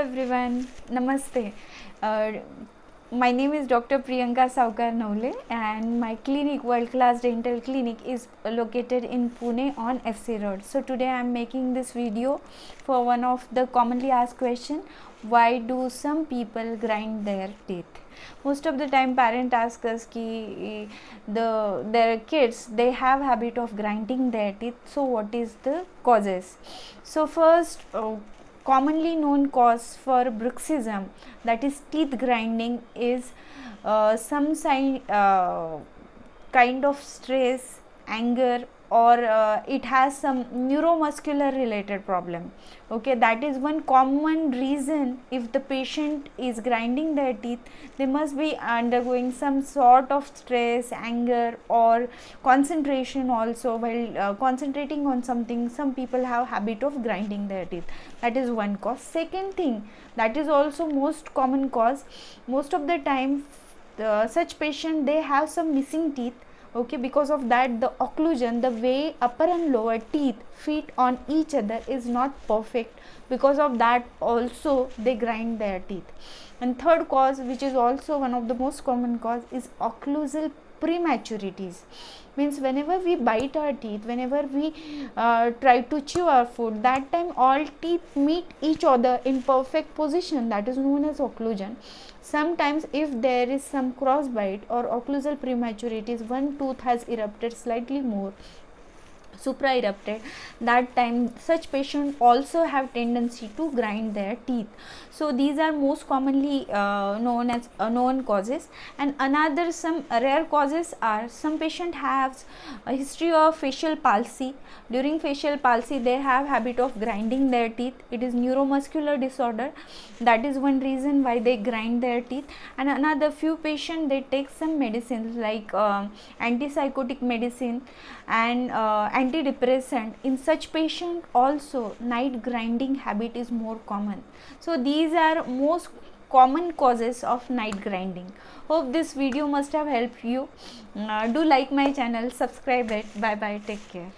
everyone, Namaste. Uh, my name is Dr. Priyanka Saokar Navale and my clinic, World Class Dental Clinic, is located in Pune on FC Road. So today I am making this video for one of the commonly asked question: why do some people grind their teeth? Most of the time parents ask us ki their kids, they have habit of grinding their teeth, so what is the causes? So first, commonly known cause for bruxism, that is teeth grinding, is some kind of stress, anger, or it has some neuromuscular related problem. Okay, that is one common reason. If the patient is grinding their teeth, they must be undergoing some sort of stress, anger, or concentration also. While concentrating on something, some people have habit of grinding their teeth. That is one cause. Second thing, that is also most common cause. Most of the time such patient, they have some missing teeth. Okay, because of that, the occlusion, the way upper and lower teeth fit on each other, is not perfect. Because of that also they grind their teeth. And third cause, which is also one of the most common cause, is occlusal prematurities. Means whenever we bite our teeth, whenever we try to chew our food, that time all teeth meet each other in perfect position, that is known as occlusion. Sometimes if there is some cross bite or occlusal prematurities, one tooth has erupted slightly more, supra erupted, that time such patient also have tendency to grind their teeth. So these are most commonly known as known causes. And another some rare causes are, some patient has a history of facial palsy. During facial palsy they have habit of grinding their teeth. It is neuromuscular disorder, that is one reason why they grind their teeth. And another few patient, they take some medicines like antipsychotic medicine and antidepressant. In such patient also night grinding habit is more common. So these are most common causes of night grinding. Hope this video must have helped you. Do like my channel, subscribe it. Bye bye, take care.